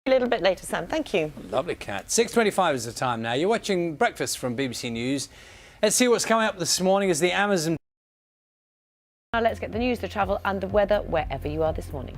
A little bit later, Sam. Thank you. Lovely cat. 6:25 is the time now. You're watching Breakfast from BBC News. Let's see what's coming up this morning as the Amazon. Now let's get the news, the travel and the weather wherever you are this morning.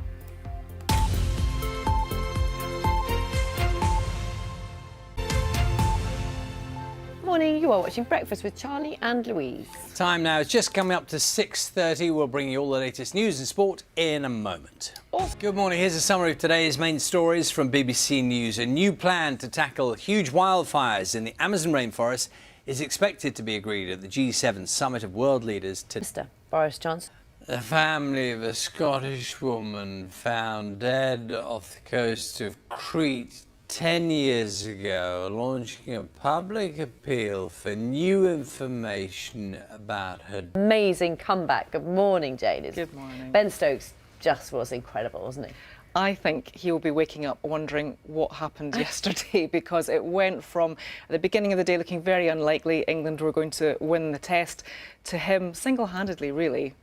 Morning, you are watching Breakfast with Charlie and Louise. Time now is just coming up to 6:30. We'll bring you all the latest news and sport in a moment. Good morning. Here's a summary of today's main stories from BBC News. A new plan to tackle huge wildfires in the Amazon rainforest is expected to be agreed at the G7 summit of world leaders today. Mr. Boris Johnson. The family of a Scottish woman found dead off the coast of Crete 10 years ago, launching a public appeal for new information about her. Amazing comeback. Good morning, Jane. Good morning. Ben Stokes just was incredible, wasn't he? I think he'll be waking up wondering what happened yesterday, because it went from at the beginning of the day looking very unlikely England were going to win the test to him single-handedly really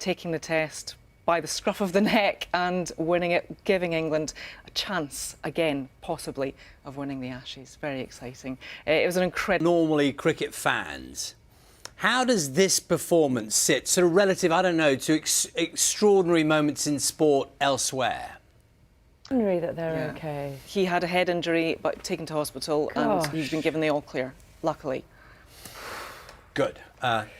taking the test by the scruff of the neck and winning it, giving England a chance again, possibly, of winning the Ashes. Very exciting. It was an incredible... Normally cricket fans, how does this performance sit, sort of relative, I don't know, to extraordinary moments in sport elsewhere? That they're okay. He had a head injury, but taken to hospital, and he's been given the all clear, luckily. Good.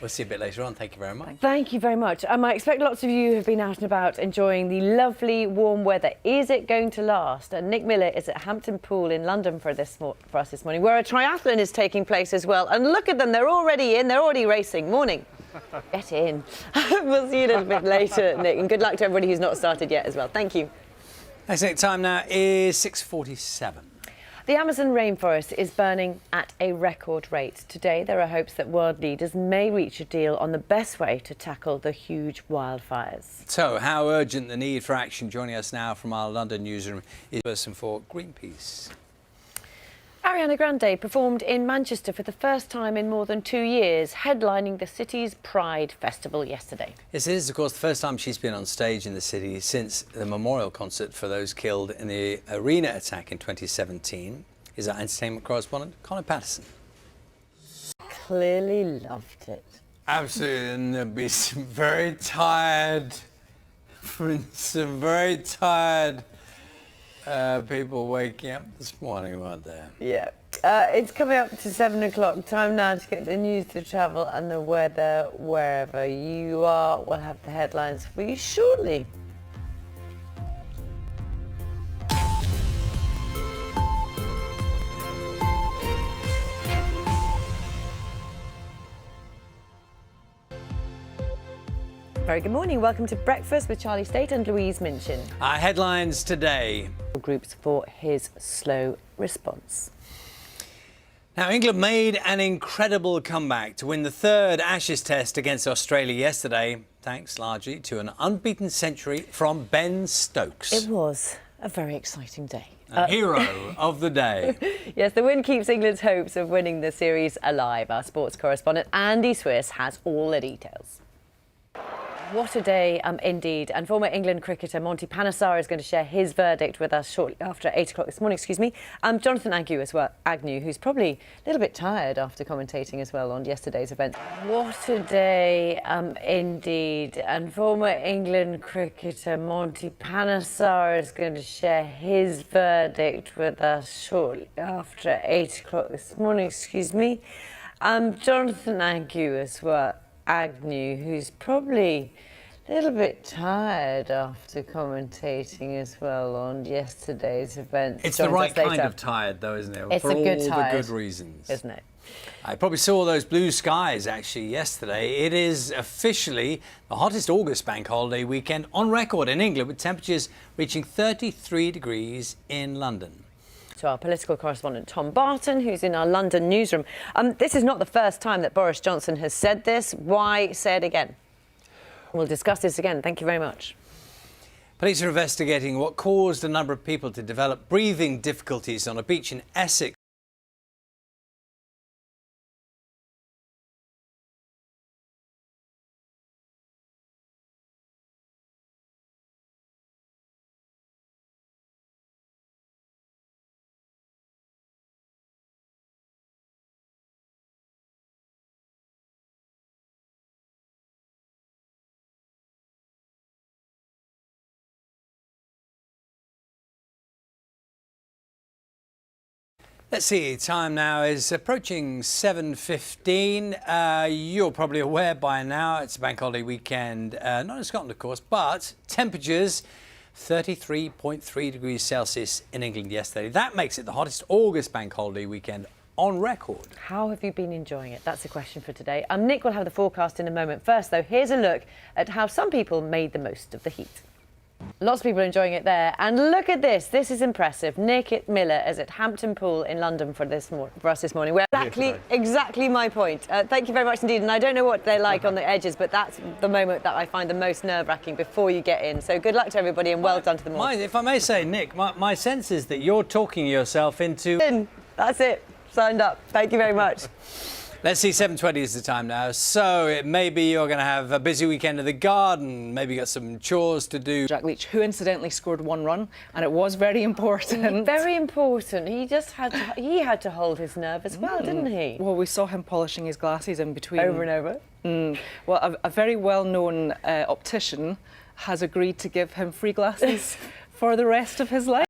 We'll see you a bit later on. Thank you very much. Thank you very much. I expect lots of you have been out and about enjoying the lovely warm weather. Is it going to last? Nick Miller is at Hampton Pool in London for us this morning, where a triathlon is taking place as well. And look at them, they're already in, they're already racing. Morning. Get in. We'll see you a little bit later, Nick, and good luck to everybody who's not started yet as well. Thank you. Next time now is 6:47. The Amazon rainforest is burning at a record rate. Today, there are hopes that world leaders may reach a deal on the best way to tackle the huge wildfires. So, how urgent the need for action? Joining us now from our London newsroom is a person for Greenpeace. Ariana Grande performed in Manchester for the first time in more than 2 years, headlining the city's Pride Festival yesterday. This is, of course, the first time she's been on stage in the city since the memorial concert for those killed in the arena attack in 2017. Is our entertainment correspondent, Colin Patterson. Clearly loved it. Absolutely, and there'll be some very tired people waking up this morning, weren't there? Yeah. It's coming up to 7 o'clock. Time now to get the news, the travel and the weather wherever you are. We'll have the headlines for you shortly. Very good morning. Welcome to Breakfast with Charlie State and Louise Minchin. Our headlines today. Groups for his slow response. Now, England made an incredible comeback to win the third Ashes test against Australia yesterday, thanks largely to an unbeaten century from Ben Stokes. It was a very exciting day. A hero of the day. Yes, the win keeps England's hopes of winning the series alive. Our sports correspondent Andy Swiss has all the details. What a day indeed. And former England cricketer Monty Panesar is going to share his verdict with us shortly after 8 o'clock this morning. Jonathan Agnew, who's probably a little bit tired after commentating as well on yesterday's event. What a day indeed. And former England cricketer Monty Panesar is going to share his verdict with us shortly after 8 o'clock this morning. Jonathan Agnew, who's probably a little bit tired after commentating as well on yesterday's event. It's the right kind of tired, though, isn't it? It's for a good all tired, the good reasons, isn't it? I probably saw those blue skies actually yesterday. It is officially the hottest August bank holiday weekend on record in England, with temperatures reaching 33 degrees in London. To our political correspondent Tom Barton, who's in our London newsroom. This is not the first time that Boris Johnson has said this. Why say it again? We'll discuss this again. Thank you very much. Police are investigating what caused a number of people to develop breathing difficulties on a beach in Essex. Let's see, time now is approaching 7:15. You're probably aware by now it's a bank holiday weekend, not in Scotland, of course, but temperatures 33.3 degrees Celsius in England yesterday. That makes it the hottest August bank holiday weekend on record. How have you been enjoying it? That's the question for today. Nick will have the forecast in a moment. First, though, here's a look at how some people made the most of the heat. Lots of people are enjoying it there. And look at this. This is impressive. Nick Miller is at Hampton Pool in London for us this morning. Exactly my point. Thank you very much indeed. And I don't know what they're like on the edges, but that's the moment that I find the most nerve-wracking before you get in. So good luck to everybody and well done to them all. If I may say, Nick, my sense is that you're talking yourself into... That's it. Signed up. Thank you very much. Let's see, 7:20 is the time now. So it may be you're going to have a busy weekend in the garden, maybe got some chores to do. Jack Leach, who incidentally scored one run, and it was very important. Very important. He had to hold his nerve as well, didn't he? Well, we saw him polishing his glasses in between. Over and over. Well, a very well-known optician has agreed to give him free glasses for the rest of his life.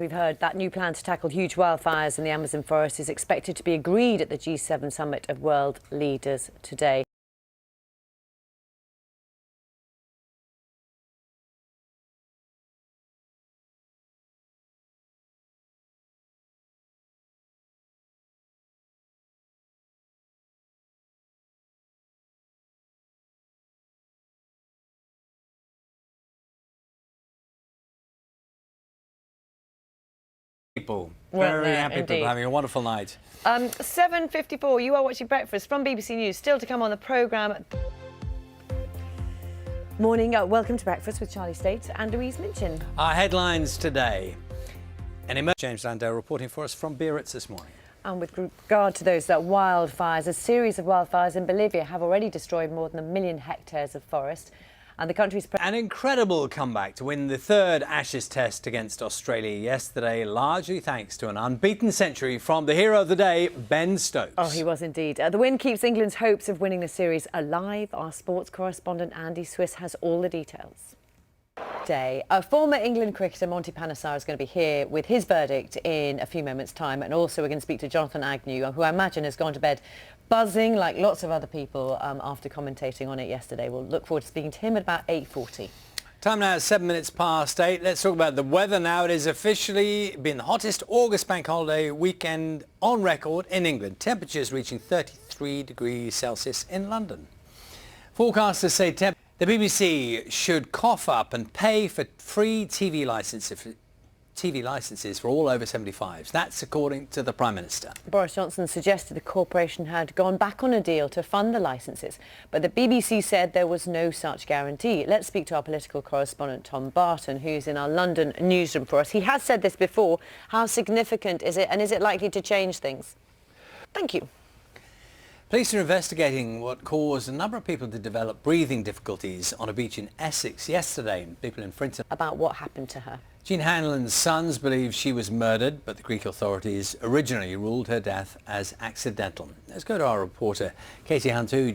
We've heard that new plan to tackle huge wildfires in the Amazon forest is expected to be agreed at the G7 summit of world leaders today. Very happy people having a wonderful night. 7:54, you are watching Breakfast from BBC News. Still to come on the programme. Morning, welcome to Breakfast with Charlie States and Louise Minchin. Our headlines today. James Landale reporting for us from Biarritz this morning. And with regard to those wildfires, a series of wildfires in Bolivia have already destroyed more than 1 million hectares of forest. And the country's... An incredible comeback to win the third Ashes test against Australia yesterday, largely thanks to an unbeaten century from the hero of the day, Ben Stokes. Oh, he was indeed. The win keeps England's hopes of winning the series alive. Our sports correspondent Andy Swiss has all the details. Former England cricketer Monty Panesar is going to be here with his verdict in a few moments' time, and also we're going to speak to Jonathan Agnew, who I imagine has gone to bed buzzing like lots of other people after commentating on it yesterday. We'll look forward to speaking to him at about 8:40. Time now is 7 minutes past 8. Let's talk about the weather now. It has officially been the hottest August bank holiday weekend on record in England. Temperatures reaching 33 degrees Celsius in London. Forecasters say the BBC should cough up and pay for free TV licences for all over 75s. That's according to the Prime Minister. Boris Johnson suggested the corporation had gone back on a deal to fund the licences, but the BBC said there was no such guarantee. Let's speak to our political correspondent Tom Barton, who's in our London newsroom for us. He has said this before. How significant is it, and is it likely to change things? Thank you. Police are investigating what caused a number of people to develop breathing difficulties on a beach in Essex yesterday. People in Frinton about what happened to her. Jean Hanlon's sons believe she was murdered, but the Greek authorities originally ruled her death as accidental. Let's go to our reporter, Katie Hunt, who